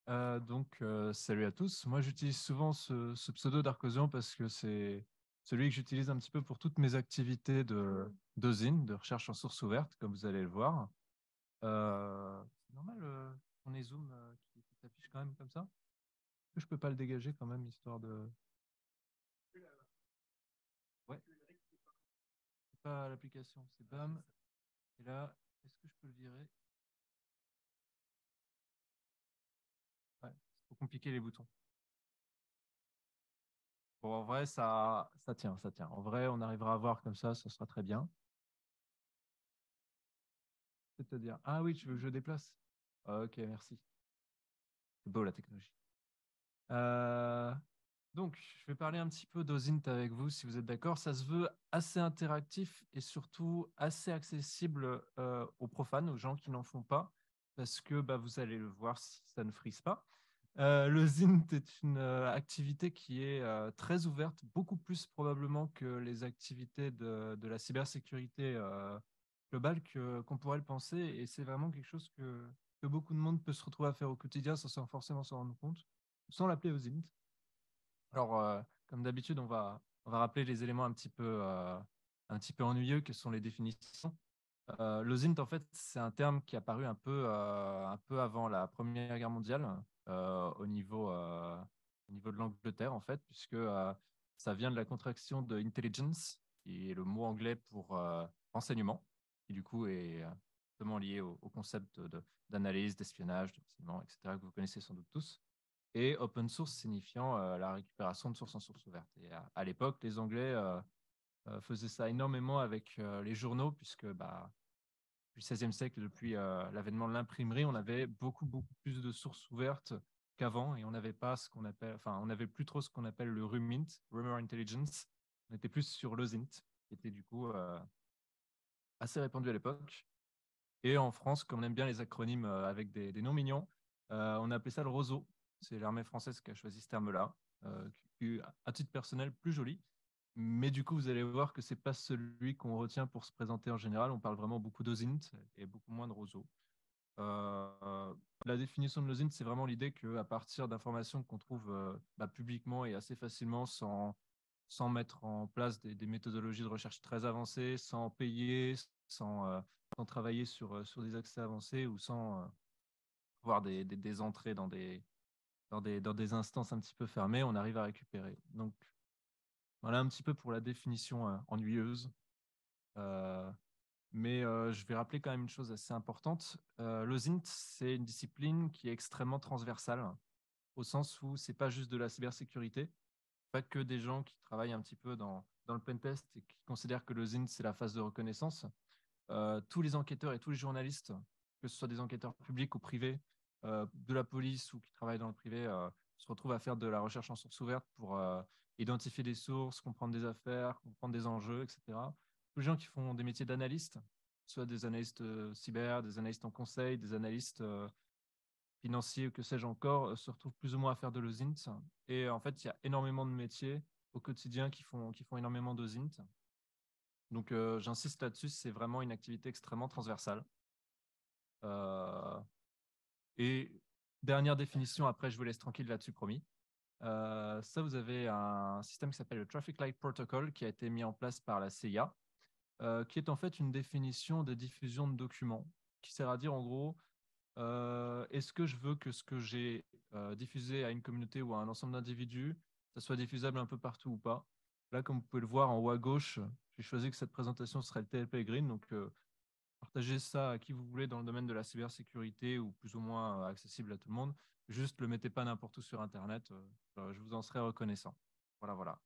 Salut à tous. Moi, j'utilise souvent ce pseudo d'Arcosion parce que c'est celui que j'utilise un petit peu pour toutes mes activités de zine, de recherche en source ouverte, comme vous allez le voir. C'est normal qu'on ait Zoom qui s'affiche quand même comme ça? Est-ce que je peux pas le dégager quand même, histoire de... Ouais, c'est pas l'application, c'est BAM. Et là, est-ce que je peux le virer? Ouais, c'est trop compliqué les boutons. Bon, en vrai, ça tient, ça tient. En vrai, on arrivera à voir comme ça sera très bien. C'est-à-dire, ah oui, tu veux que je déplace? Ok, merci. C'est beau la technologie. Euh, je vais parler un petit peu d'Ozint avec vous, si vous êtes d'accord. Ça se veut assez interactif et surtout assez accessible aux profanes, aux gens qui n'en font pas, parce que bah, vous allez le voir si ça ne frise pas. Le Zint est une activité qui est très ouverte, beaucoup plus probablement que les activités de la cybersécurité globale qu'on pourrait le penser. Et c'est vraiment quelque chose que beaucoup de monde peut se retrouver à faire au quotidien sans forcément s'en rendre compte, sans l'appeler Zint. Alors, comme d'habitude, on va rappeler les éléments un petit peu ennuyeux que sont les définitions. Le en fait, c'est un terme qui est apparu un peu avant la Première Guerre mondiale au niveau de l'Angleterre, en fait, puisque ça vient de la contraction de intelligence, qui est le mot anglais pour renseignement, qui du coup est vraiment lié au concept d'analyse, d'espionnage, de renseignement, etc., que vous connaissez sans doute tous, et open source signifiant la récupération de sources en source ouverte. Et à l'époque, les Anglais faisaient ça énormément avec les journaux, puisque bah, depuis le XVIe siècle, depuis l'avènement de l'imprimerie, on avait beaucoup plus de sources ouvertes qu'avant et on n'avait pas ce qu'on appelle, enfin, on n'avait plus trop ce qu'on appelle le RUMINT, Rumor Intelligence. On était plus sur le ZINT, qui était du coup assez répandu à l'époque. Et en France, comme on aime bien les acronymes avec des noms mignons, on a appelé ça le ROSO. C'est l'armée française qui a choisi ce terme-là, qui est, à titre personnel, plus joli. Mais du coup, vous allez voir que c'est pas celui qu'on retient pour se présenter en général. On parle vraiment beaucoup d'OSINT et beaucoup moins de ROSO. La définition de l'OSINT, c'est vraiment l'idée qu'à partir d'informations qu'on trouve bah, publiquement et assez facilement, sans mettre en place des méthodologies de recherche très avancées, sans payer, sans travailler sur des accès avancés ou sans avoir des entrées dans des instances un petit peu fermées, on arrive à récupérer. Donc voilà un petit peu pour la définition ennuyeuse. Euh, je vais rappeler quand même une chose assez importante. Le ZINT, c'est une discipline qui est extrêmement transversale, au sens où c'est pas juste de la cybersécurité, pas que des gens qui travaillent un petit peu dans le pentest et qui considèrent que le ZINT, c'est la phase de reconnaissance. Tous les enquêteurs et tous les journalistes, que ce soit des enquêteurs publics ou privés, de la police ou qui travaillent dans le privé, se retrouvent à faire de la recherche en source ouverte pour identifier des sources, comprendre des affaires, comprendre des enjeux, etc. Tous les gens qui font des métiers d'analystes, soit des analystes cyber, des analystes en conseil, des analystes financiers ou que sais-je encore, se retrouvent plus ou moins à faire de l'OSINT. Et en fait, il y a énormément de métiers au quotidien qui font énormément d'OSINT. J'insiste là-dessus, c'est vraiment une activité extrêmement transversale. Euh, et dernière définition, après je vous laisse tranquille là-dessus, promis. Ça, vous avez un système qui s'appelle le Traffic Light Protocol qui a été mis en place par la CIA, qui est en fait une définition de diffusion de documents, qui sert à dire en gros, est-ce que je veux que ce que j'ai diffusé à une communauté ou à un ensemble d'individus, ça soit diffusable un peu partout ou pas. Là, comme vous pouvez le voir en haut à gauche, j'ai choisi que cette présentation serait le TLP Green, donc partagez ça à qui vous voulez dans le domaine de la cybersécurité ou plus ou moins accessible à tout le monde. Juste le mettez pas n'importe où sur Internet. Je vous en serai reconnaissant. Voilà, voilà.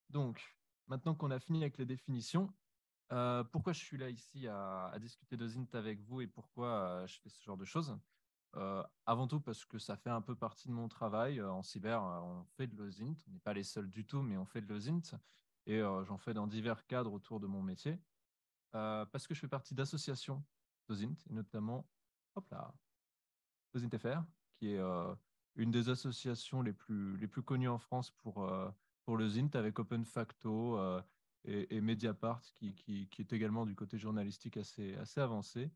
Donc, maintenant qu'on a fini avec les définitions, pourquoi je suis là ici à discuter de Zint avec vous et pourquoi je fais ce genre de choses? Avant tout parce que ça fait un peu partie de mon travail. En cyber, on fait de l'OSINT. On n'est pas les seuls du tout, mais on fait de l'OSINT. Et j'en fais dans divers cadres autour de mon métier. Parce que je fais partie d'associations d'OSINT, et notamment hop là, OSINT FR, qui est une des associations les plus connues en France pour le ZINT, avec OpenFacto et Mediapart, qui est également du côté journalistique assez avancé.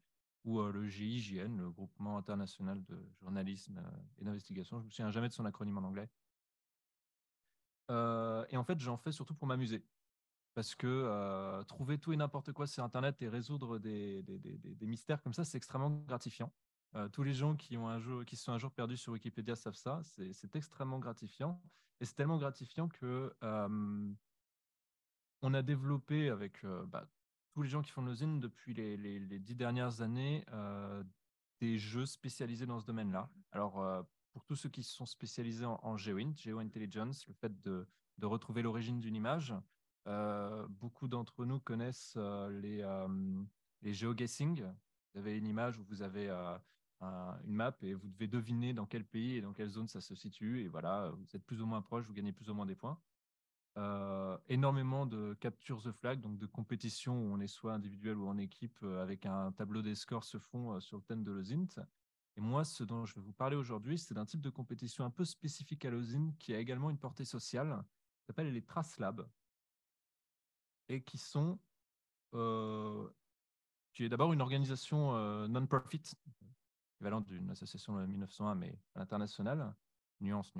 ou le GIJN, le Groupement international de journalisme et d'investigation. Je ne me souviens jamais de son acronyme en anglais. Et en fait, j'en fais surtout pour m'amuser. Parce que trouver tout et n'importe quoi sur Internet et résoudre des mystères comme ça, c'est extrêmement gratifiant. Tous les gens qui se sont un jour perdus sur Wikipédia savent ça. C'est extrêmement gratifiant. Et c'est tellement gratifiant que on a développé avec tous les gens qui font nos zines depuis les 10 dernières années des jeux spécialisés dans ce domaine-là. Alors, pour tous ceux qui sont spécialisés en GeoInt, GeoIntelligence, le fait de retrouver l'origine d'une image, beaucoup d'entre nous connaissent les GeoGuessing. Vous avez une image où vous avez une map et vous devez deviner dans quel pays et dans quelle zone ça se situe. Et voilà, vous êtes plus ou moins proche, vous gagnez plus ou moins des points. Énormément de capture the flag, donc de compétitions où on est soit individuel ou en équipe avec un tableau des scores se font sur le thème de l'OSINT. Et moi, ce dont je vais vous parler aujourd'hui, c'est d'un type de compétition un peu spécifique à l'OSINT qui a également une portée sociale, qui s'appelle les Trace Labs, et euh, qui est d'abord une organisation non-profit, équivalente d'une association de 1901, mais à l'international, nuance,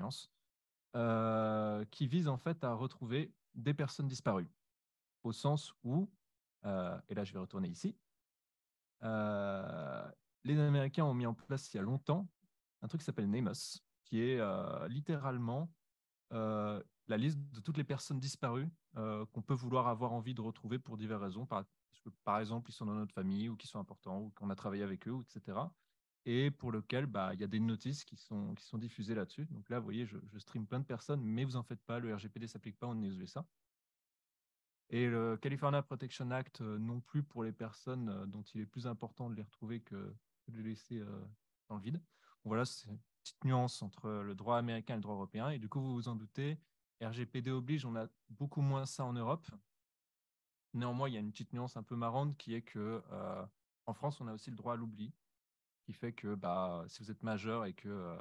qui vise en fait à retrouver des personnes disparues au sens où, et là je vais retourner ici, euh, les Américains ont mis en place il y a longtemps un truc qui s'appelle NamUs, qui est littéralement la liste de toutes les personnes disparues qu'on peut vouloir avoir envie de retrouver pour diverses raisons, parce que par exemple ils sont dans notre famille ou qu'ils sont importants ou qu'on a travaillé avec eux, etc. Et pour lequel il y a des notices qui sont diffusées là-dessus. Donc là, vous voyez, je stream plein de personnes, mais vous en faites pas, le RGPD ne s'applique pas aux USA. Et le California Protection Act non plus pour les personnes dont il est plus important de les retrouver que de les laisser dans le vide. Bon, voilà, c'est une petite nuance entre le droit américain et le droit européen. Et du coup, vous vous en doutez, RGPD oblige, on a beaucoup moins ça en Europe. Néanmoins, il y a une petite nuance un peu marrante qui est que en France, on a aussi le droit à l'oubli, qui fait que si vous êtes majeur et que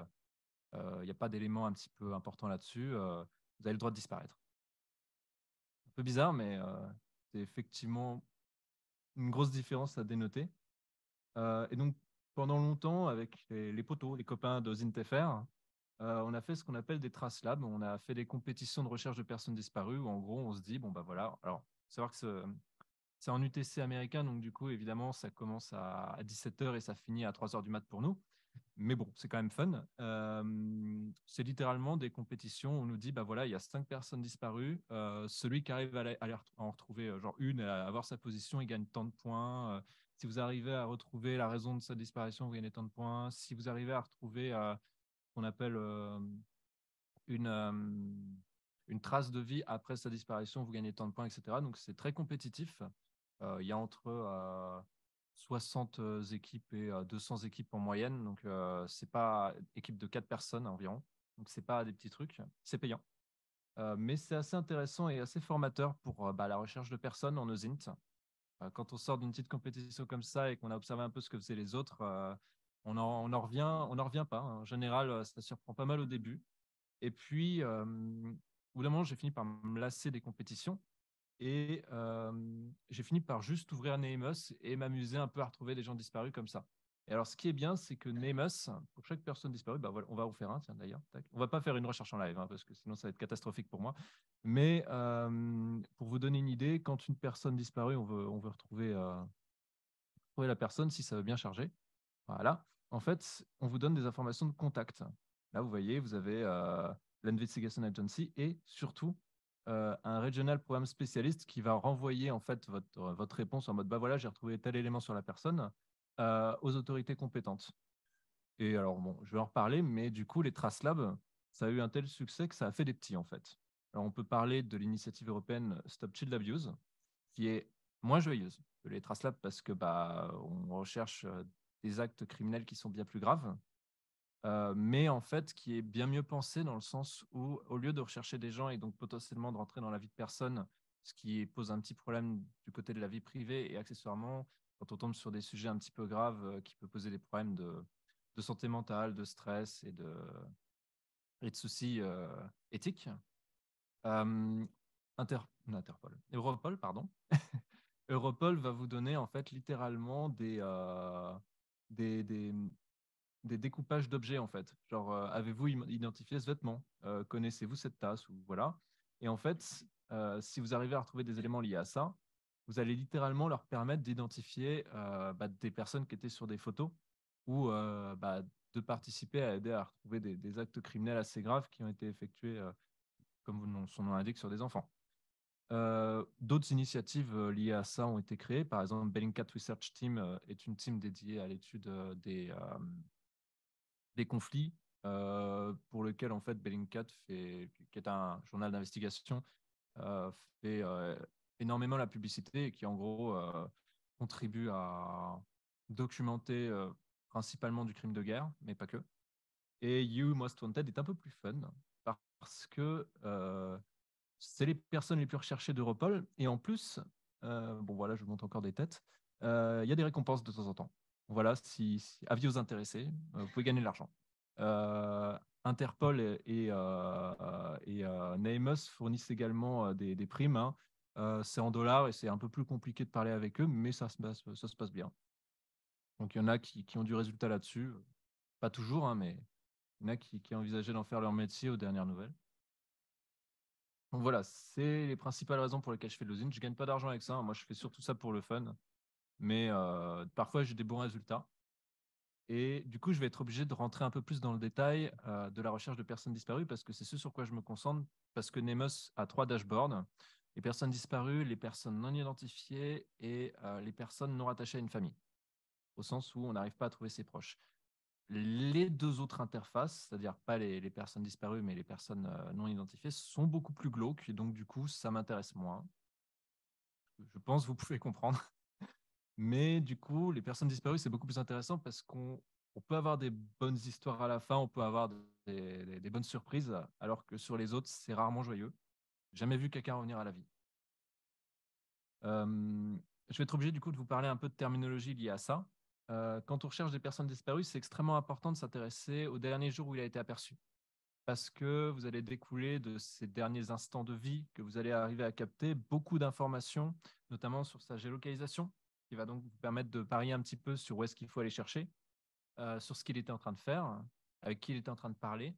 il n'y a pas d'éléments un petit peu importants là-dessus, vous avez le droit de disparaître. Un peu bizarre, mais c'est effectivement une grosse différence à dénoter. Et donc, pendant longtemps, avec les potos, les copains de Zintefr, on a fait ce qu'on appelle des Trace Labs. On a fait des compétitions de recherche de personnes disparues où, en gros, on se dit, bon, bah voilà. Alors, faut savoir que c'est en UTC américain, donc du coup, évidemment, ça commence à 17h et ça finit à 3h du mat pour nous. Mais bon, c'est quand même fun. C'est littéralement des compétitions où on nous dit, bah voilà, il y a 5 personnes disparues. Celui qui arrive à en retrouver genre une, à avoir sa position, il gagne tant de points. Si vous arrivez à retrouver la raison de sa disparition, vous gagnez tant de points. Si vous arrivez à retrouver ce qu'on appelle une, euh, une trace de vie après sa disparition, vous gagnez tant de points, etc. Donc c'est très compétitif. Il y a entre 60 équipes et 200 équipes en moyenne. Donc c'est pas équipe de 4 personnes environ. Donc c'est pas des petits trucs. C'est payant. Mais c'est assez intéressant et assez formateur pour la recherche de personnes en OSINT. Quand on sort d'une petite compétition comme ça et qu'on a observé un peu ce que faisaient les autres, on en revient pas. En général, ça surprend pas mal au début. Et puis, au bout d'un moment, j'ai fini par me lasser des compétitions et j'ai fini par juste ouvrir Nemus et m'amuser un peu à retrouver des gens disparus comme ça. Et alors, ce qui est bien, c'est que Nemus, pour chaque personne disparue, bah voilà, on va en faire un, tiens d'ailleurs. Tac. On va pas faire une recherche en live, hein, parce que sinon ça va être catastrophique pour moi. Mais pour vous donner une idée, quand une personne disparue, on veut retrouver la personne si ça veut bien charger. Voilà. En fait, on vous donne des informations de contact. Là, vous voyez, vous avez l'Investigation Agency et surtout un Regional Programme Spécialiste qui va renvoyer en fait votre réponse en mode bah voilà, j'ai retrouvé tel élément sur la personne aux autorités compétentes. Et alors, bon, je vais en reparler, mais du coup, les Trace Labs, ça a eu un tel succès que ça a fait des petits en fait. Alors, on peut parler de l'initiative européenne Stop Child Abuse, qui est moins joyeuse que les Trace Labs parce que on recherche des actes criminels qui sont bien plus graves, mais en fait qui est bien mieux pensé dans le sens où, au lieu de rechercher des gens et donc potentiellement de rentrer dans la vie de personne, ce qui pose un petit problème du côté de la vie privée et accessoirement, quand on tombe sur des sujets un petit peu graves qui peuvent poser des problèmes de santé mentale, de stress et de soucis éthiques, euh, Europol, pardon, Europol va vous donner en fait littéralement des, des, des découpages d'objets en fait. Genre, avez-vous identifié ce vêtement? Connaissez-vous cette tasse? Ou voilà. Et en fait, si vous arrivez à retrouver des éléments liés à ça, vous allez littéralement leur permettre d'identifier des personnes qui étaient sur des photos ou de participer à aider à retrouver des actes criminels assez graves qui ont été effectués, comme son nom l'indique, sur des enfants. D'autres initiatives liées à ça ont été créées. Par exemple, Bellingcat Research Team est une team dédiée à l'étude des conflits pour lequel en fait Bellingcat qui est un journal d'investigation, euh, fait énormément la publicité et qui en gros contribue à documenter principalement du crime de guerre, mais pas que. Et You Most Wanted est un peu plus fun parce que c'est les personnes les plus recherchées d'Europol et en plus, bon voilà, je vous montre encore des têtes. Il y a des récompenses de temps en temps. Voilà, avis aux intéressés, vous pouvez gagner de l'argent. Interpol et Namus fournissent également des primes, hein. C'est en dollars et c'est un peu plus compliqué de parler avec eux, mais ça se passe bien. Donc il y en a qui ont du résultat là-dessus. Pas toujours, hein, mais il y en a qui envisageaient d'en faire leur métier aux dernières nouvelles. Donc voilà, c'est les principales raisons pour lesquelles je fais de l'usine. Je gagne pas d'argent avec ça, hein. Moi, je fais surtout ça pour le fun. Mais parfois, j'ai des bons résultats. Et du coup, je vais être obligé de rentrer un peu plus dans le détail de la recherche de personnes disparues parce que c'est ce sur quoi je me concentre. Parce que Nemos a 3 dashboards: les personnes disparues, les personnes non identifiées et les personnes non rattachées à une famille, au sens où on n'arrive pas à trouver ses proches. Les 2 autres interfaces, c'est-à-dire pas les personnes disparues, mais les personnes non identifiées, sont beaucoup plus glauques. Et donc, du coup, ça m'intéresse moins. Je pense que vous pouvez comprendre. Mais du coup, les personnes disparues, c'est beaucoup plus intéressant parce qu'on peut avoir des bonnes histoires à la fin, on peut avoir des bonnes surprises, alors que sur les autres, c'est rarement joyeux. Jamais vu quelqu'un revenir à la vie. Je vais être obligé du coup de vous parler un peu de terminologie liée à ça. Quand on recherche des personnes disparues, c'est extrêmement important de s'intéresser au dernier jour où il a été aperçu. Parce que vous allez découler de ces derniers instants de vie que vous allez arriver à capter beaucoup d'informations, notamment sur sa géolocalisation, qui va donc vous permettre de parier un petit peu sur où est-ce qu'il faut aller chercher, sur ce qu'il était en train de faire, avec qui il était en train de parler,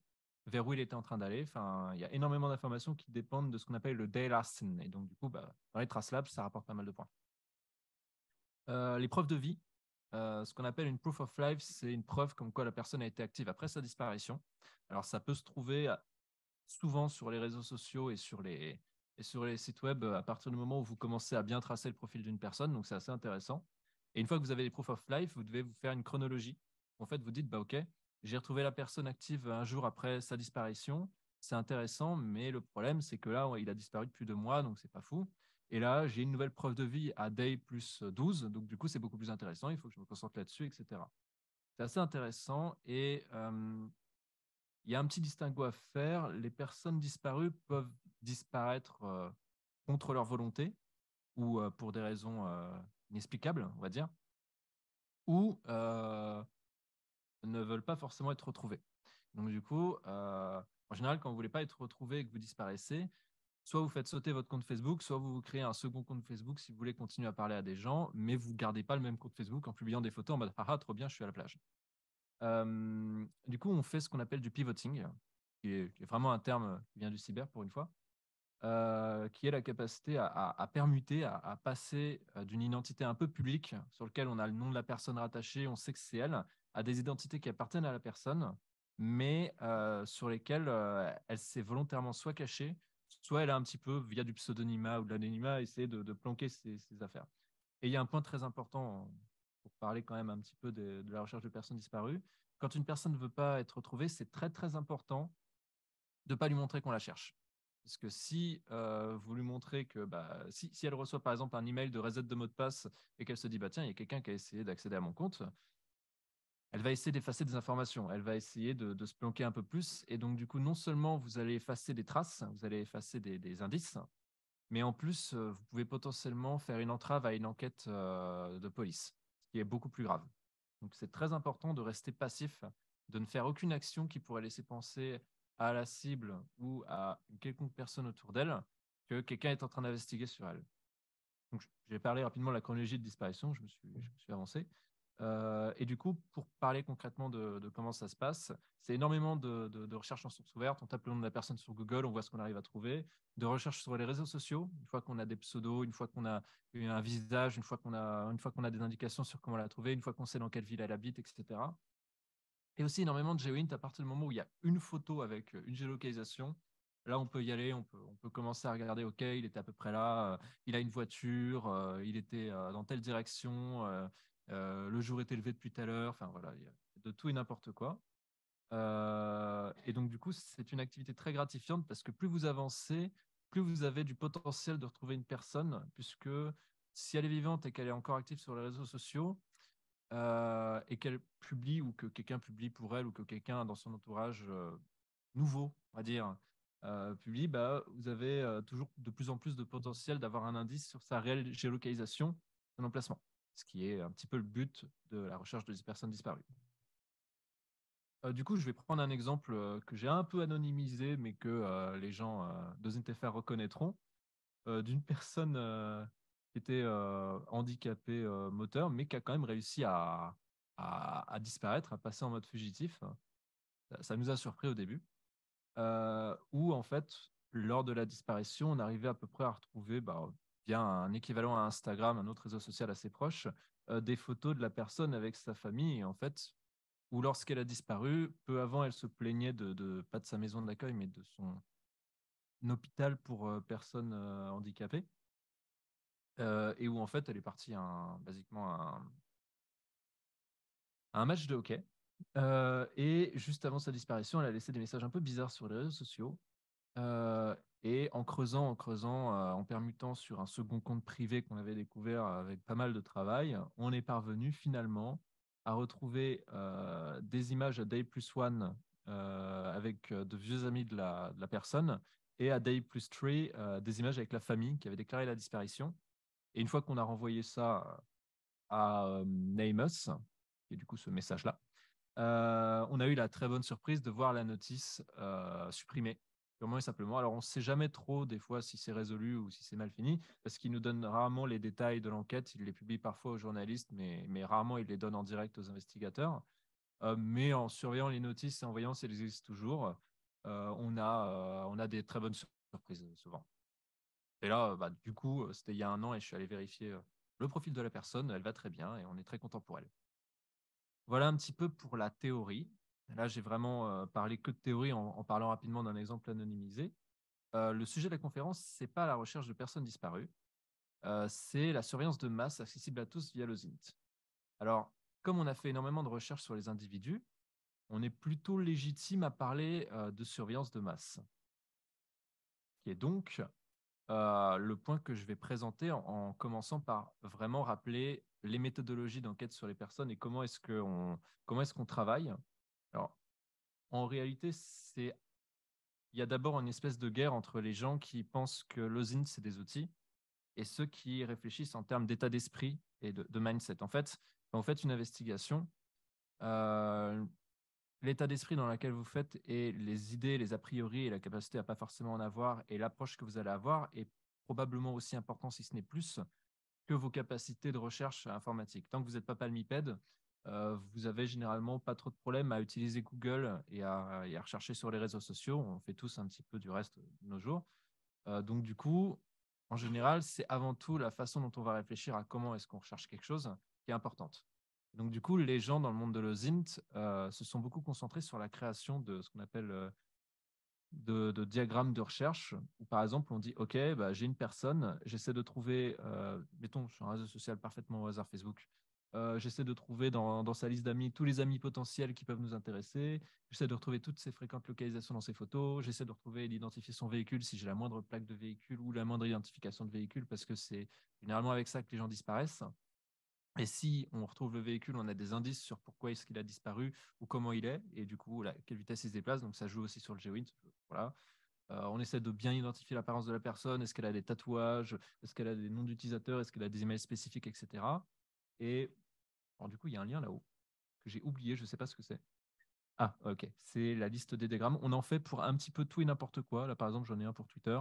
vers où il était en train d'aller. Enfin, il y a énormément d'informations qui dépendent de ce qu'on appelle le DLASN. Et donc, du coup, dans les Trace Labs, ça rapporte pas mal de points. Les preuves de vie, ce qu'on appelle une proof of life, c'est une preuve comme quoi la personne a été active après sa disparition. Alors, ça peut se trouver souvent sur les réseaux sociaux et sur les sites web à partir du moment où vous commencez à bien tracer le profil d'une personne. Donc, c'est assez intéressant. Et une fois que vous avez les proof of life, vous devez vous faire une chronologie. En fait, vous dites, bah, OK, j'ai retrouvé la personne active un jour après sa disparition. C'est intéressant, mais le problème, c'est que là, il a disparu depuis 2 mois, donc c'est pas fou. Et là, j'ai une nouvelle preuve de vie à day plus 12, donc du coup, c'est beaucoup plus intéressant. Il faut que je me concentre là-dessus, etc. C'est assez intéressant et il y a un petit distinguo à faire. Les personnes disparues peuvent disparaître contre leur volonté ou pour des raisons inexplicables, on va dire, ou ne veulent pas forcément être retrouvées. Donc du coup, en général, quand vous ne voulez pas être retrouvé et que vous disparaissez, soit vous faites sauter votre compte Facebook, soit vous créez un second compte Facebook si vous voulez continuer à parler à des gens, mais vous ne gardez pas le même compte Facebook en publiant des photos en mode haha, trop bien, je suis à la plage. Du coup, on fait ce qu'on appelle du pivoting, qui est vraiment un terme qui vient du cyber pour une fois, qui est la capacité à permuter, à passer d'une identité un peu publique, sur laquelle on a le nom de la personne rattachée, on sait que c'est elle, à des identités qui appartiennent à la personne, mais sur lesquelles elle s'est volontairement soit cachée, soit elle a un petit peu, via du pseudonymat ou de l'anonymat, essayé de planquer ses affaires. Et il y a un point très important pour parler quand même un petit peu de la recherche de personnes disparues. Quand une personne ne veut pas être retrouvée, c'est très très important de ne pas lui montrer qu'on la cherche. Parce que si vous lui montrez que si elle reçoit par exemple un email de reset de mot de passe et qu'elle se dit bah tiens, il y a quelqu'un qui a essayé d'accéder à mon compte, elle va essayer d'effacer des informations, elle va essayer de se planquer un peu plus. Et donc du coup, non seulement vous allez effacer des traces, vous allez effacer des indices, mais en plus, vous pouvez potentiellement faire une entrave à une enquête de police, ce qui est beaucoup plus grave. Donc c'est très important de rester passif, de ne faire aucune action qui pourrait laisser penser à la cible ou à une quelconque personne autour d'elle que quelqu'un est en train d'investiguer sur elle. Donc j'ai parlé rapidement de la chronologie de disparition, je me suis avancé. Et du coup, pour parler concrètement de comment ça se passe, c'est énormément de recherches en source ouverte. On tape le nom de la personne sur Google, on voit ce qu'on arrive à trouver. De recherches sur les réseaux sociaux, une fois qu'on a des pseudos, une fois qu'on a un visage, une fois qu'on a des indications sur comment la trouver, une fois qu'on sait dans quelle ville elle habite, etc. Et aussi énormément de GeoInt à partir du moment où il y a une photo avec une géolocalisation. Là, on peut y aller, on peut commencer à regarder, OK, il était à peu près là, il a une voiture, il était dans telle direction, le jour était levé depuis telle heure, enfin voilà, il y a de tout et n'importe quoi. Et donc, du coup, c'est une activité très gratifiante parce que plus vous avancez, plus vous avez du potentiel de retrouver une personne, puisque si elle est vivante et qu'elle est encore active sur les réseaux sociaux, et qu'elle publie ou que quelqu'un publie pour elle ou que quelqu'un dans son entourage nouveau, on va dire, publie, bah, vous avez toujours de plus en plus de potentiel d'avoir un indice sur sa réelle géolocalisation, son emplacement, ce qui est un petit peu le but de la recherche de personnes disparues. Du coup, je vais prendre un exemple que j'ai un peu anonymisé, mais que les gens de Zintefer reconnaîtront, d'une personne qui était handicapée moteur, mais qui a quand même réussi à disparaître, à passer en mode fugitif. Ça nous a surpris au début, où en fait, lors de la disparition, on arrivait à peu près à retrouver, bah, via un équivalent à Instagram, un autre réseau social assez proche, des photos de la personne avec sa famille. Et en fait, ou lorsqu'elle a disparu, peu avant, elle se plaignait pas de sa maison d'accueil, mais de son hôpital pour personnes handicapées. Et où en fait, elle est partie basiquement à un match de hockey. Et juste avant sa disparition, elle a laissé des messages un peu bizarres sur les réseaux sociaux. Euh, et en permutant sur un second compte privé qu'on avait découvert avec pas mal de travail, on est parvenu finalement à retrouver des images à Day plus One avec de vieux amis de la personne et à Day plus Three des images avec la famille qui avait déclaré la disparition. Et une fois qu'on a renvoyé ça à Nameless, qui est du coup ce message-là, on a eu la très bonne surprise de voir la notice supprimée, purement et simplement. Alors, on ne sait jamais trop, des fois, si c'est résolu ou si c'est mal fini, parce qu'il nous donne rarement les détails de l'enquête. Il les publie parfois aux journalistes, mais rarement il les donne en direct aux investigateurs. Mais en surveillant les notices et en voyant si elles existent toujours, on a des très bonnes surprises souvent. Et là, bah, du coup, c'était il y a un an et je suis allé vérifier le profil de la personne. Elle va très bien et on est très content pour elle. Voilà un petit peu pour la théorie. Là, j'ai vraiment parlé que de théorie en parlant rapidement d'un exemple anonymisé. Le sujet de la conférence, ce n'est pas la recherche de personnes disparues, c'est la surveillance de masse accessible à tous via le ZINT. Alors, comme on a fait énormément de recherches sur les individus, on est plutôt légitime à parler de surveillance de masse, qui est donc le point que je vais présenter en commençant par vraiment rappeler les méthodologies d'enquête sur les personnes et comment est-ce qu'on travaille. Alors, en réalité, il y a d'abord une espèce de guerre entre les gens qui pensent que l'OSINT, c'est des outils, et ceux qui réfléchissent en termes d'état d'esprit et de mindset. En fait, quand vous faites une investigation, euh, l'état d'esprit dans lequel vous faites et les idées, les a priori et la capacité à pas forcément en avoir et l'approche que vous allez avoir est probablement aussi important, si ce n'est plus, que vos capacités de recherche informatique. Tant que vous n'êtes pas palmipède, vous avez généralement pas trop de problèmes à utiliser Google et à rechercher sur les réseaux sociaux. On fait tous un petit peu du reste de nos jours. Donc du coup, en général, c'est avant tout la façon dont on va réfléchir à comment est-ce qu'on recherche quelque chose qui est importante. Donc du coup, les gens dans le monde de l'OSINT se sont beaucoup concentrés sur la création de ce qu'on appelle de diagrammes de recherche, où par exemple on dit, OK, bah, j'ai une personne, j'essaie de trouver, mettons, sur un réseau social parfaitement au hasard, Facebook, j'essaie de trouver dans sa liste d'amis tous les amis potentiels qui peuvent nous intéresser, j'essaie de retrouver toutes ses fréquentes localisations dans ses photos, j'essaie de retrouver et d'identifier son véhicule si j'ai la moindre plaque de véhicule ou la moindre identification de véhicule, parce que c'est généralement avec ça que les gens disparaissent. Et si on retrouve le véhicule, on a des indices sur pourquoi est-ce qu'il a disparu ou comment il est, et du coup, à quelle vitesse il se déplace. Donc ça joue aussi sur le GeoInt. Voilà. On essaie de bien identifier l'apparence de la personne. Est-ce qu'elle a des tatouages? Est-ce qu'elle a des noms d'utilisateurs? Est-ce qu'elle a des emails spécifiques, etc. Et alors, du coup, il y a un lien là-haut que j'ai oublié, je ne sais pas ce que c'est. Ah, ok. C'est la liste des diagrammes. On en fait pour un petit peu tout et n'importe quoi. Là, par exemple, j'en ai un pour Twitter.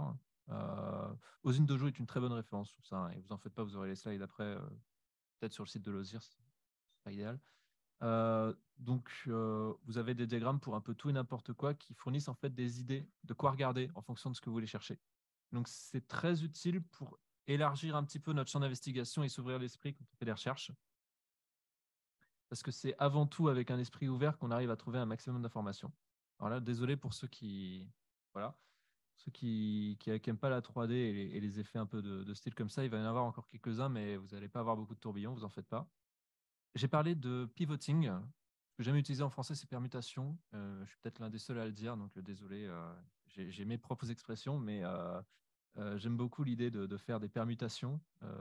Ozine Dojo est une très bonne référence sur ça, hein, et vous en faites pas, vous aurez les slides après, peut-être sur le site de Lozirs. pas idéal. Donc, vous avez des diagrammes pour un peu tout et n'importe quoi qui fournissent en fait des idées de quoi regarder en fonction de ce que vous voulez chercher. Donc, c'est très utile pour élargir un petit peu notre champ d'investigation et s'ouvrir l'esprit quand on fait des recherches. Parce que c'est avant tout avec un esprit ouvert qu'on arrive à trouver un maximum d'informations. Alors là, désolé pour ceux qui, voilà, ceux qui n'aiment pas la 3D et les effets un peu de style comme ça, il va y en avoir encore quelques-uns, mais vous n'allez pas avoir beaucoup de tourbillons, vous en faites pas. J'ai parlé de pivoting. Ce que j'aime utiliser en français, c'est permutation. Je suis peut-être l'un des seuls à le dire, donc désolé, j'ai mes propres expressions, mais j'aime beaucoup l'idée de faire des permutations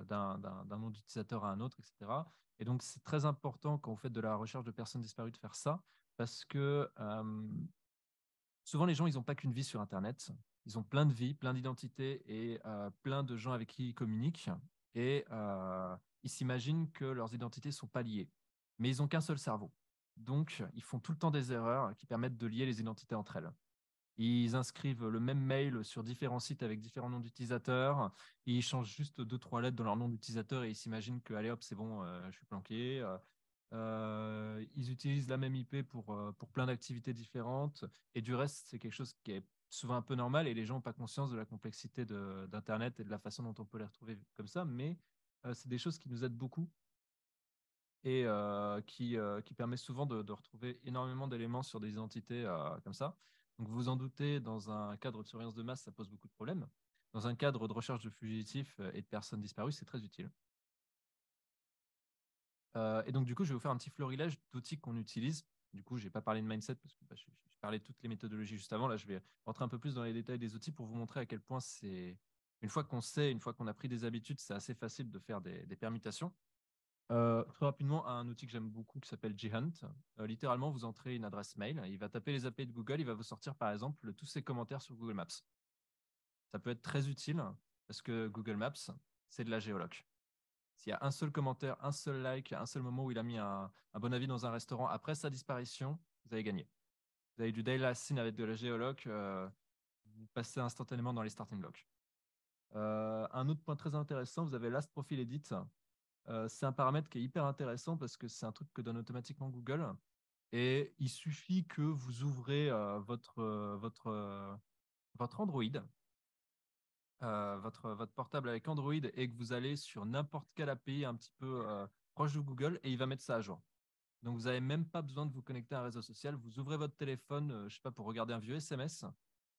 d'un nom d'utilisateur à un autre, etc. Et donc, c'est très important quand vous faites de la recherche de personnes disparues de faire ça, parce que souvent, les gens, ils n'ont pas qu'une vie sur Internet. Ils ont plein de vies, plein d'identités et plein de gens avec qui ils communiquent. Et ils s'imaginent que leurs identités ne sont pas liées. Mais ils n'ont qu'un seul cerveau. Donc, ils font tout le temps des erreurs qui permettent de lier les identités entre elles. Ils inscrivent le même mail sur différents sites avec différents noms d'utilisateurs. Ils changent juste deux, trois lettres dans leur nom d'utilisateur et ils s'imaginent que, allez hop, c'est bon, je suis planqué. Ils utilisent la même IP pour plein d'activités différentes. Et du reste, c'est quelque chose qui est souvent un peu normal et les gens n'ont pas conscience de la complexité d'Internet et de la façon dont on peut les retrouver comme ça. Mais c'est des choses qui nous aident beaucoup et qui permet souvent de retrouver énormément d'éléments sur des identités comme ça. Donc, vous vous en doutez, dans un cadre de surveillance de masse, ça pose beaucoup de problèmes. Dans un cadre de recherche de fugitifs et de personnes disparues, c'est très utile. Et donc, du coup, je vais vous faire un petit florilège d'outils qu'on utilise. Du coup, je n'ai pas parlé de mindset parce que je parlais de toutes les méthodologies juste avant. Là, je vais rentrer un peu plus dans les détails des outils pour vous montrer à quel point c'est, une fois qu'on sait, une fois qu'on a pris des habitudes, c'est assez facile de faire des permutations. Très rapidement, un outil que j'aime beaucoup qui s'appelle Ghunt. Littéralement, vous entrez une adresse mail, il va taper les API de Google, il va vous sortir par exemple tous ses commentaires sur Google Maps. Ça peut être très utile parce que Google Maps, c'est de la géoloc. S'il y a un seul commentaire, un seul like, un seul moment où il a mis un bon avis dans un restaurant après sa disparition, vous avez gagné. Vous avez du daily last seen avec de la géoloc, vous passez instantanément dans les starting blocks. Un autre point très intéressant, vous avez Last Profile Edit. C'est un paramètre qui est hyper intéressant parce que c'est un truc que donne automatiquement Google. Et il suffit que vous ouvrez votre Android, votre portable avec Android et que vous allez sur n'importe quelle API un petit peu proche de Google et il va mettre ça à jour. Donc, vous n'avez même pas besoin de vous connecter à un réseau social. Vous ouvrez votre téléphone, je ne sais pas, pour regarder un vieux SMS.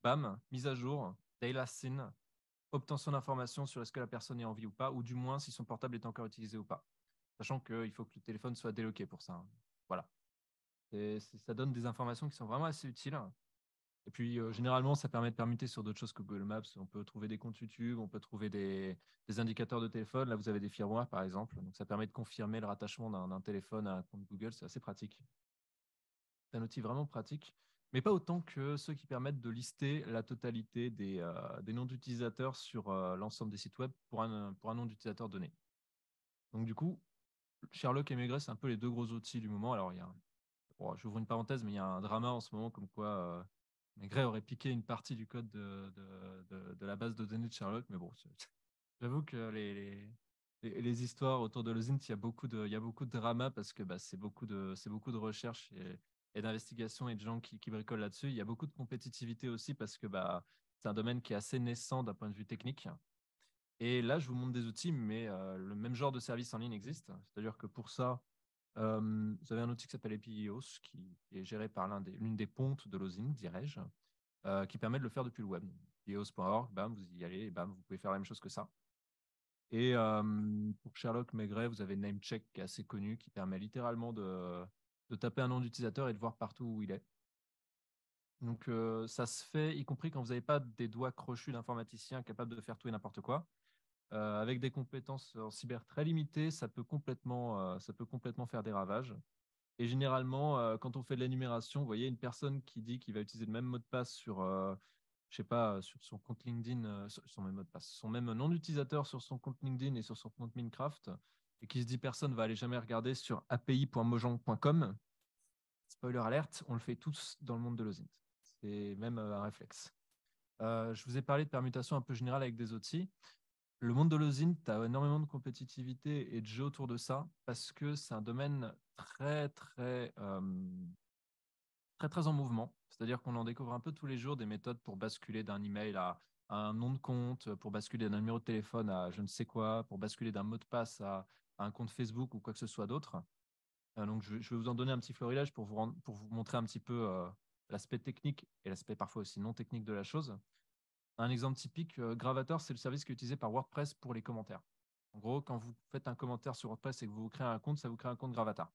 Bam, mise à jour, day last seen, obtention d'informations sur est-ce que la personne est en vie ou pas, ou du moins si son portable est encore utilisé ou pas. Sachant qu'il faut que le téléphone soit déloqué pour ça, hein. Voilà. Ça donne des informations qui sont vraiment assez utiles. Et puis, généralement, ça permet de permuter sur d'autres choses que Google Maps. On peut trouver des comptes YouTube, on peut trouver des indicateurs de téléphone. Là, vous avez des firmware, par exemple. Donc, ça permet de confirmer le rattachement d'un téléphone à un compte Google. C'est assez pratique. C'est un outil vraiment pratique, mais pas autant que ceux qui permettent de lister la totalité des noms d'utilisateurs sur l'ensemble des sites web pour un nom d'utilisateur donné. Donc, du coup, Sherlock et Maigret, c'est un peu les deux gros outils du moment. Alors, bon, j'ouvre une parenthèse, mais il y a un drama en ce moment comme quoi Maigret aurait piqué une partie du code de la base de données de Sherlock. Mais bon, j'avoue que les histoires autour de l'OSINT, il y a beaucoup de drama parce que bah, c'est beaucoup de recherche et d'investigation et de gens qui bricolent là-dessus. Il y a beaucoup de compétitivité aussi parce que bah, c'est un domaine qui est assez naissant d'un point de vue technique. Et là, je vous montre des outils, mais le même genre de service en ligne existe. C'est-à-dire que pour ça, vous avez un outil qui s'appelle Epios, qui est géré par l'une des pontes de l'OSINT, dirais-je, qui permet de le faire depuis le web. Epios.org, bam, vous y allez, et bam, vous pouvez faire la même chose que ça. Et pour Sherlock Maigret, vous avez Namecheck qui est assez connu, qui permet littéralement de taper un nom d'utilisateur et de voir partout où il est. Donc ça se fait, y compris quand vous n'avez pas des doigts crochus d'informaticien capable de faire tout et n'importe quoi. Avec des compétences en cyber très limitées, ça peut complètement faire des ravages. Et généralement, quand on fait de l'énumération, vous voyez une personne qui dit qu'il va utiliser le même mot de passe sur, je sais pas, sur son compte LinkedIn, son même mot de passe, son même nom d'utilisateur sur son compte LinkedIn et sur son compte Minecraft, et qui se dit personne va aller jamais regarder sur api.mojang.com. Spoiler alerte, on le fait tous dans le monde de l'OSINT. C'est même un réflexe. Je vous ai parlé de permutation un peu générale avec des outils. Le monde de l'OSINT a énormément de compétitivité et de jeu autour de ça parce que c'est un domaine très, très en mouvement. C'est-à-dire qu'on en découvre un peu tous les jours des méthodes pour basculer d'un email à un nom de compte, pour basculer d'un numéro de téléphone à je ne sais quoi, pour basculer d'un mot de passe à un compte Facebook ou quoi que ce soit d'autre. Donc, je vais vous en donner un petit florilège pour vous montrer un petit peu l'aspect technique et l'aspect parfois aussi non technique de la chose. Un exemple typique, Gravatar, c'est le service qui est utilisé par WordPress pour les commentaires. En gros, quand vous faites un commentaire sur WordPress et que vous créez un compte, ça vous crée un compte Gravatar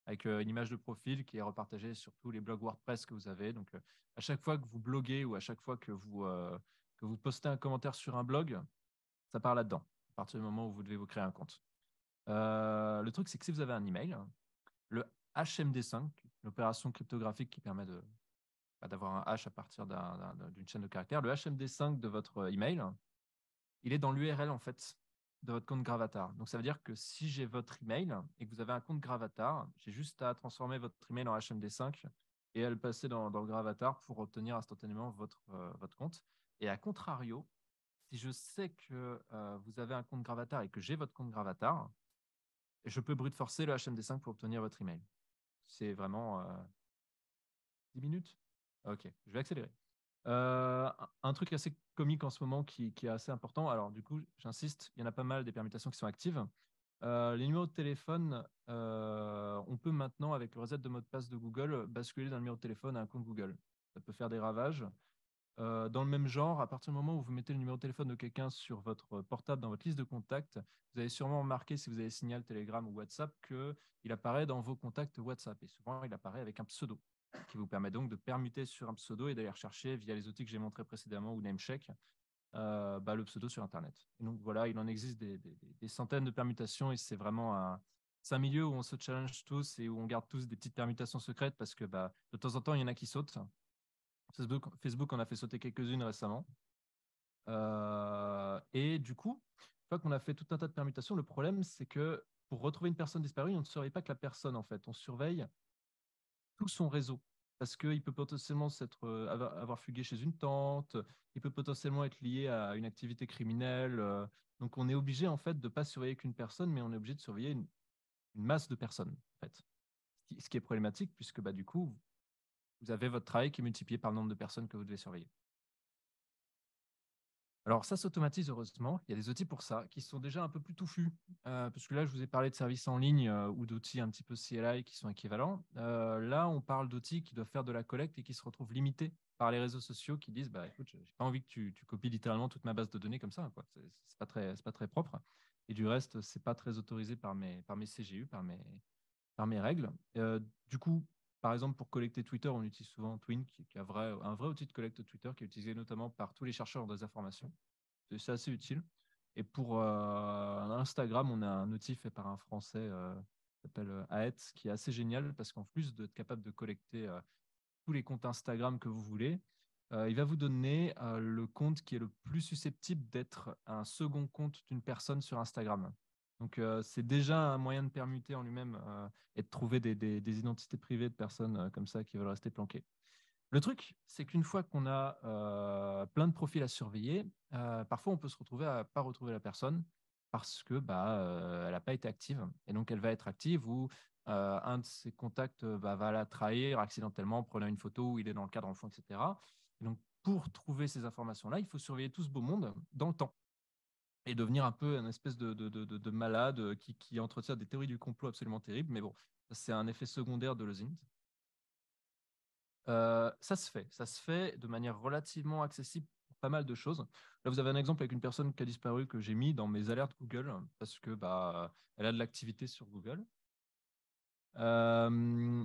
avec une image de profil qui est repartagée sur tous les blogs WordPress que vous avez. Donc, à chaque fois que vous bloguez ou à chaque fois que vous postez un commentaire sur un blog, ça part là-dedans, à partir du moment où vous devez vous créer un compte. Le truc, c'est que si vous avez un email, le HMD5, l'opération cryptographique qui permet d'avoir un hash à partir d'une chaîne de caractères, le HMD5 de votre email, il est dans l'URL en fait de votre compte Gravatar. Donc ça veut dire que si j'ai votre email et que vous avez un compte Gravatar, j'ai juste à transformer votre email en HMD5 et à le passer dans le Gravatar pour obtenir instantanément votre compte. Et à contrario, si je sais que vous avez un compte Gravatar et que j'ai votre compte Gravatar, je peux brute forcer le HMD5 pour obtenir votre email. C'est vraiment 10 minutes. Ok, je vais accélérer. Un truc assez comique en ce moment qui est assez important. Alors, du coup, j'insiste, il y en a pas mal des permutations qui sont actives. Les numéros de téléphone, on peut maintenant, avec le reset de mot de passe de Google, basculer d'un numéro de téléphone à un compte Google. Ça peut faire des ravages. Dans le même genre, à partir du moment où vous mettez le numéro de téléphone de quelqu'un sur votre portable, dans votre liste de contacts, vous avez sûrement remarqué, si vous avez Signal, Telegram ou WhatsApp, qu'il apparaît dans vos contacts WhatsApp. Et souvent, il apparaît avec un pseudo, qui vous permet donc de permuter sur un pseudo et d'aller rechercher via les outils que j'ai montrés précédemment ou Namecheck, le pseudo sur Internet. Et donc voilà, il en existe des centaines de permutations et c'est un milieu où on se challenge tous et où on garde tous des petites permutations secrètes parce que de temps en temps, il y en a qui sautent. Facebook en a fait sauter quelques-unes récemment. Et du coup, une fois qu'on a fait tout un tas de permutations, le problème, c'est que pour retrouver une personne disparue, on ne surveille pas que la personne, en fait. On surveille tout son réseau. Parce qu'il peut potentiellement avoir fugué chez une tante, il peut potentiellement être lié à une activité criminelle. Donc, on est obligé, en fait, de ne pas surveiller qu'une personne, mais on est obligé de surveiller une masse de personnes, en fait. Ce qui est problématique, puisque du coup, vous avez votre travail qui est multiplié par le nombre de personnes que vous devez surveiller. Alors ça s'automatise heureusement, il y a des outils pour ça qui sont déjà un peu plus touffus, parce que là je vous ai parlé de services en ligne ou d'outils un petit peu CLI qui sont équivalents. Là on parle d'outils qui doivent faire de la collecte et qui se retrouvent limités par les réseaux sociaux qui disent bah écoute, j'ai pas envie que tu copies littéralement toute ma base de données comme ça, quoi. C'est pas très propre. Et du reste, c'est pas très autorisé par mes CGU, par mes règles. Du coup, par exemple, pour collecter Twitter, on utilise souvent Twin, qui a un vrai outil de collecte Twitter qui est utilisé notamment par tous les chercheurs des informations. C'est assez utile. Et pour Instagram, on a un outil fait par un Français qui s'appelle Aet, qui est assez génial parce qu'en plus d'être capable de collecter tous les comptes Instagram que vous voulez, il va vous donner le compte qui est le plus susceptible d'être un second compte d'une personne sur Instagram. Donc, c'est déjà un moyen de permuter en lui-même et de trouver des identités privées de personnes comme ça qui veulent rester planquées. Le truc, c'est qu'une fois qu'on a plein de profils à surveiller, parfois on peut se retrouver à ne pas retrouver la personne parce que elle n'a pas été active. Et donc elle va être active ou un de ses contacts va la trahir accidentellement en prenant une photo où il est dans le cadre en fond, etc. Et donc pour trouver ces informations-là, il faut surveiller tout ce beau monde dans le temps et devenir un peu une espèce de malade qui entretient des théories du complot absolument terribles. Mais bon, c'est un effet secondaire de l'osint. Ça se fait de manière relativement accessible pour pas mal de choses. Là, vous avez un exemple avec une personne qui a disparu que j'ai mis dans mes alertes Google parce que elle a de l'activité sur Google. Euh,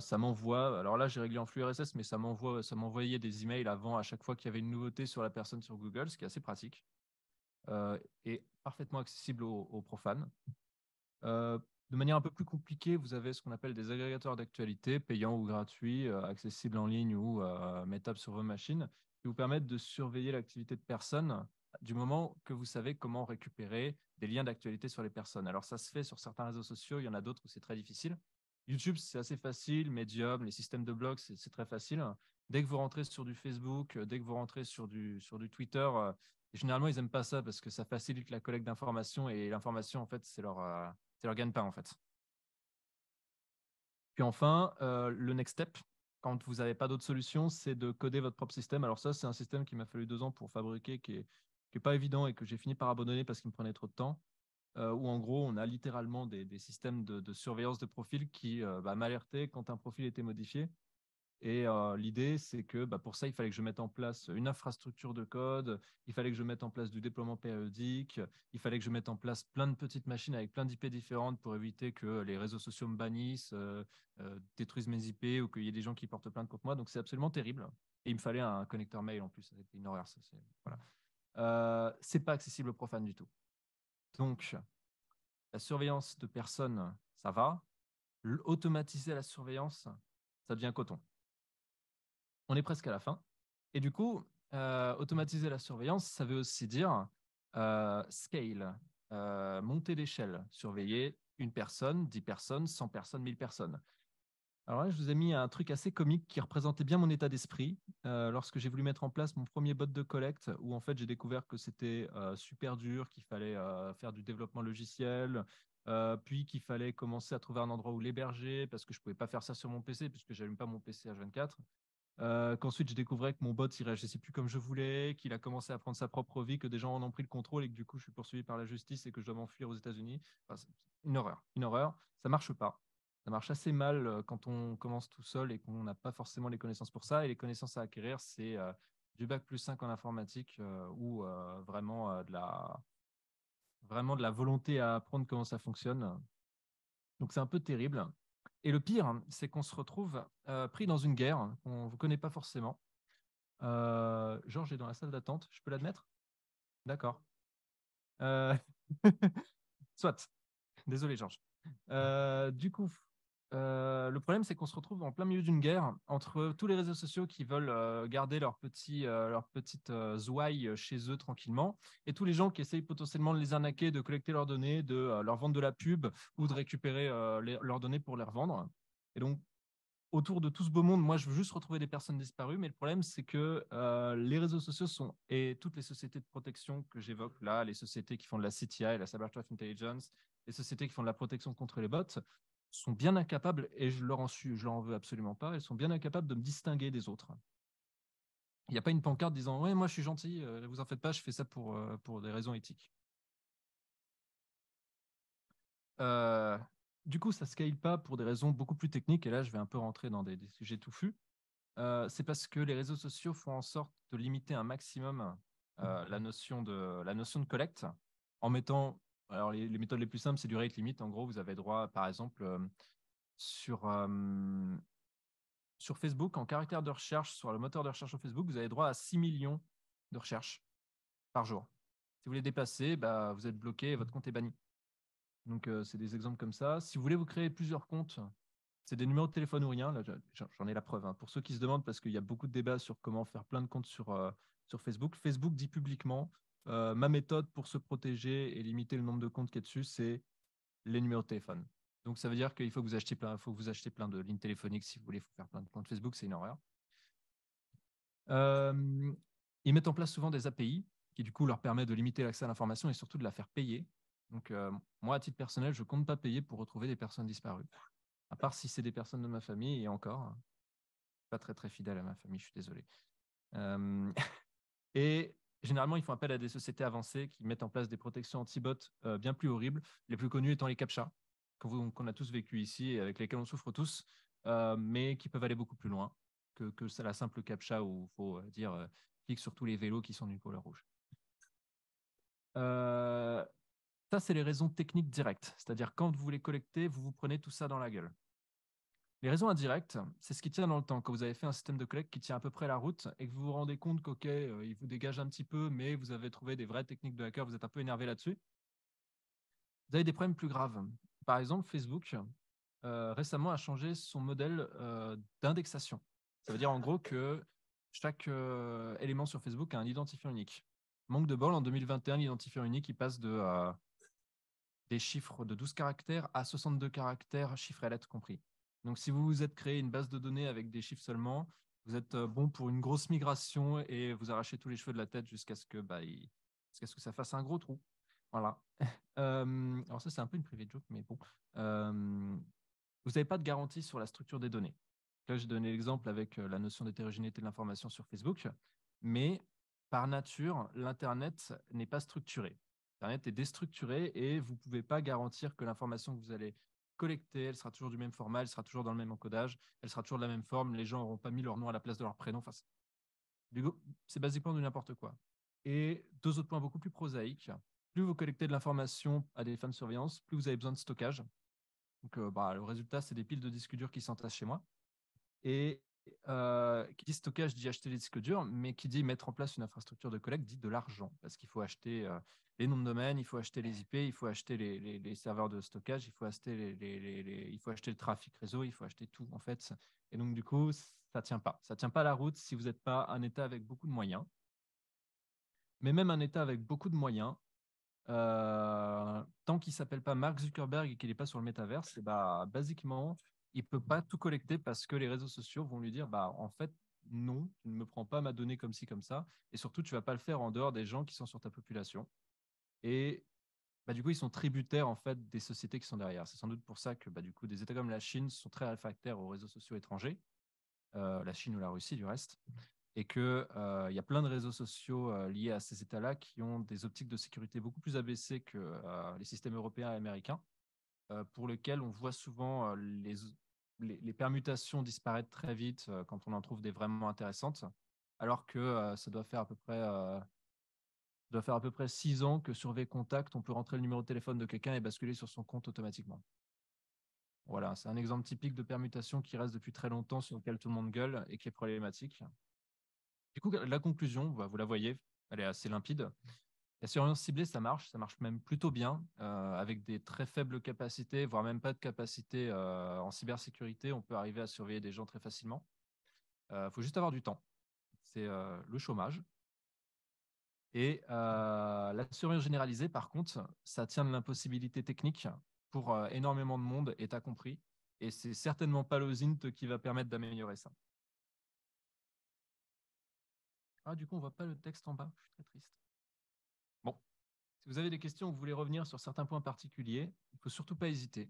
Ça m'envoie. Alors là, j'ai réglé en flux RSS, mais ça m'envoyait des emails avant à chaque fois qu'il y avait une nouveauté sur la personne sur Google, ce qui est assez pratique et parfaitement accessible aux profanes. Euh, de manière un peu plus compliquée, vous avez ce qu'on appelle des agrégateurs d'actualité, payants ou gratuits, accessibles en ligne ou mettables sur vos machines, qui vous permettent de surveiller l'activité de personnes du moment que vous savez comment récupérer des liens d'actualité sur les personnes. Alors ça se fait sur certains réseaux sociaux, il y en a d'autres où c'est très difficile. YouTube, c'est assez facile, Medium, les systèmes de blogs, c'est très facile. Dès que vous rentrez sur du Facebook, dès que vous rentrez sur du Twitter, généralement, ils n'aiment pas ça parce que ça facilite la collecte d'informations et l'information, en fait, c'est leur gagne-pain, en fait. Puis enfin, le next step, quand vous n'avez pas d'autre solution, c'est de coder votre propre système. Alors ça, c'est un système qui m'a fallu 2 ans pour fabriquer, qui est pas évident et que j'ai fini par abandonner parce qu'il me prenait trop de temps. Où en gros, on a littéralement des systèmes de surveillance de profil qui m'alertaient quand un profil était modifié. Et l'idée, c'est que pour ça, il fallait que je mette en place une infrastructure de code, il fallait que je mette en place du déploiement périodique, il fallait que je mette en place plein de petites machines avec plein d'IP différentes pour éviter que les réseaux sociaux me bannissent, détruisent mes IP ou qu'il y ait des gens qui portent plainte contre moi. Donc c'est absolument terrible. Et il me fallait un connecteur mail en plus. C'était une horreur. Ça, voilà. C'est pas accessible aux profanes du tout. Donc la surveillance de personnes, ça va. Automatiser la surveillance, ça devient coton. On est presque à la fin. Et du coup, automatiser la surveillance, ça veut aussi dire scale, monter d'échelle, surveiller une personne, 10 personnes, 100 personnes, 1000 personnes. Alors là, je vous ai mis un truc assez comique qui représentait bien mon état d'esprit lorsque j'ai voulu mettre en place mon premier bot de collecte, où en fait j'ai découvert que c'était super dur, qu'il fallait faire du développement logiciel, puis qu'il fallait commencer à trouver un endroit où l'héberger, parce que je ne pouvais pas faire ça sur mon PC, puisque je n'allume pas mon PC H24. Qu'ensuite je découvrais que mon bot il réagissait plus comme je voulais, qu'il a commencé à prendre sa propre vie, que des gens en ont pris le contrôle et que du coup je suis poursuivi par la justice et que je dois m'enfuir aux États-Unis. Enfin, c'est une horreur, une horreur. Ça marche pas. Ça marche assez mal quand on commence tout seul et qu'on n'a pas forcément les connaissances pour ça. Et les connaissances à acquérir, c'est du bac+5 en informatique ou vraiment de la volonté à apprendre comment ça fonctionne. Donc c'est un peu terrible. Et le pire, c'est qu'on se retrouve pris dans une guerre qu'on ne connaît pas forcément. Georges est dans la salle d'attente, je peux l'admettre? D'accord. Euh, Soit. Désolé, Georges. Du coup, le problème, c'est qu'on se retrouve en plein milieu d'une guerre entre tous les réseaux sociaux qui veulent garder leur petite zouaille chez eux tranquillement et tous les gens qui essayent potentiellement de les arnaquer, de collecter leurs données, de leur vendre de la pub ou de récupérer leurs données pour les revendre. Et donc, autour de tout ce beau monde, moi, je veux juste retrouver des personnes disparues, mais le problème, c'est que les réseaux sociaux et toutes les sociétés de protection que j'évoque là, les sociétés qui font de la CTI, la Cyber Threat Intelligence, les sociétés qui font de la protection contre les bots, sont bien incapables, et je leur en veux absolument pas, elles sont bien incapables de me distinguer des autres. Il n'y a pas une pancarte disant ouais, moi je suis gentil, vous en faites pas, je fais ça pour des raisons éthiques. Euh, du coup, ça scale pas pour des raisons beaucoup plus techniques, et là je vais un peu rentrer dans des sujets touffus. C'est parce que les réseaux sociaux font en sorte de limiter un maximum la notion de collecte en mettant. Alors, les méthodes les plus simples, c'est du rate limit. En gros, vous avez droit, par exemple, sur, euh, sur Facebook, en caractère de recherche, sur le moteur de recherche sur Facebook, vous avez droit à 6 millions de recherches par jour. Si vous les dépassez, vous êtes bloqué et votre compte est banni. Donc, c'est des exemples comme ça. Si vous voulez vous créer plusieurs comptes, c'est des numéros de téléphone ou rien. Là, j'en ai la preuve, hein. Pour ceux qui se demandent, parce qu'il y a beaucoup de débats sur comment faire plein de comptes sur Facebook, Facebook dit publiquement ma méthode pour se protéger et limiter le nombre de comptes qu'il y a dessus, c'est les numéros de téléphone. Donc, ça veut dire qu'il faut que vous achetiez plein de lignes téléphoniques si vous voulez faire plein de comptes Facebook, c'est une horreur. Euh, Ils mettent en place souvent des API qui, du coup, leur permettent de limiter l'accès à l'information et surtout de la faire payer. Donc, moi, à titre personnel, je ne compte pas payer pour retrouver des personnes disparues. À part si c'est des personnes de ma famille, et encore, pas très très fidèle à ma famille, je suis désolé. Euh, et généralement, ils font appel à des sociétés avancées qui mettent en place des protections anti-bots bien plus horribles, les plus connues étant les CAPTCHA, qu'on a tous vécu ici et avec lesquels on souffre tous, mais qui peuvent aller beaucoup plus loin que la simple CAPTCHA où il faut dire clique sur tous les vélos qui sont d'une couleur rouge. Euh, Ça, c'est les raisons techniques directes, c'est-à-dire quand vous voulez collecter, vous vous prenez tout ça dans la gueule. Les raisons indirectes, c'est ce qui tient dans le temps. Quand vous avez fait un système de collecte qui tient à peu près la route et que vous vous rendez compte qu'OK, il vous dégage un petit peu, mais vous avez trouvé des vraies techniques de hacker, vous êtes un peu énervé là-dessus, vous avez des problèmes plus graves. Par exemple, Facebook récemment a changé son modèle d'indexation. Ça veut dire en gros que chaque élément sur Facebook a un identifiant unique. Manque de bol, en 2021, l'identifiant unique, il passe des chiffres de 12 caractères à 62 caractères, chiffres et lettres compris. Donc, si vous vous êtes créé une base de données avec des chiffres seulement, vous êtes bon pour une grosse migration et vous arrachez tous les cheveux de la tête jusqu'à ce que ça fasse un gros trou. Voilà. Alors ça, c'est un peu une private joke, mais bon. Euh, vous n'avez pas de garantie sur la structure des données. Là, j'ai donné l'exemple avec la notion d'hétérogénéité de l'information sur Facebook, mais par nature, l'Internet n'est pas structuré. L'Internet est déstructuré et vous ne pouvez pas garantir que l'information que vous allez collecter, elle sera toujours du même format, elle sera toujours dans le même encodage, elle sera toujours de la même forme, les gens n'auront pas mis leur nom à la place de leur prénom. Enfin, c'est basiquement du n'importe quoi. Et deux autres points beaucoup plus prosaïques. Plus vous collectez de l'information à des fins de surveillance, plus vous avez besoin de stockage. Donc, le résultat, c'est des piles de disques durs qui s'entassent chez moi. Et qui dit stockage dit acheter des disques durs, mais qui dit mettre en place une infrastructure de collecte dit de l'argent, parce qu'il faut acheter les noms de domaine, il faut acheter les IP, il faut acheter les serveurs de stockage, il faut acheter, il faut acheter le trafic réseau, il faut acheter tout, en fait. Et donc, du coup, ça ne tient pas. Ça ne tient pas la route si vous n'êtes pas un État avec beaucoup de moyens. Mais même un État avec beaucoup de moyens, tant qu'il ne s'appelle pas Mark Zuckerberg et qu'il n'est pas sur le métaverse, et bah, basiquement, il ne peut pas tout collecter parce que les réseaux sociaux vont lui dire bah, en fait, non, tu ne me prends pas ma donnée comme ci, comme ça. Et surtout, tu ne vas pas le faire en dehors des gens qui sont sur ta population. Et bah, du coup, ils sont tributaires en fait, des sociétés qui sont derrière. C'est sans doute pour ça que bah, du coup, des États comme la Chine sont très réfractaires aux réseaux sociaux étrangers, la Chine ou la Russie du reste, et qu'il y a plein de réseaux sociaux liés à ces États-là qui ont des optiques de sécurité beaucoup plus abaissées que les systèmes européens et américains, pour lesquels on voit souvent les permutations disparaître très vite quand on en trouve des vraiment intéressantes, alors que ça doit faire à peu près 6 ans que sur VContact, on peut rentrer le numéro de téléphone de quelqu'un et basculer sur son compte automatiquement. Voilà, c'est un exemple typique de permutation qui reste depuis très longtemps, sur lequel tout le monde gueule et qui est problématique. Du coup, la conclusion, bah, vous la voyez, elle est assez limpide. La surveillance ciblée, ça marche même plutôt bien, avec des très faibles capacités, voire même pas de capacité en cybersécurité. On peut arriver à surveiller des gens très facilement. Il faut juste avoir du temps. C'est le chômage. Et la surveillance généralisée, par contre, ça tient de l'impossibilité technique pour énormément de monde, et t'as compris. Et c'est certainement pas l'OSINT qui va permettre d'améliorer ça. Ah, du coup, on voit pas le texte en bas. Je suis très triste. Bon, si vous avez des questions ou vous voulez revenir sur certains points particuliers, il ne faut surtout pas hésiter.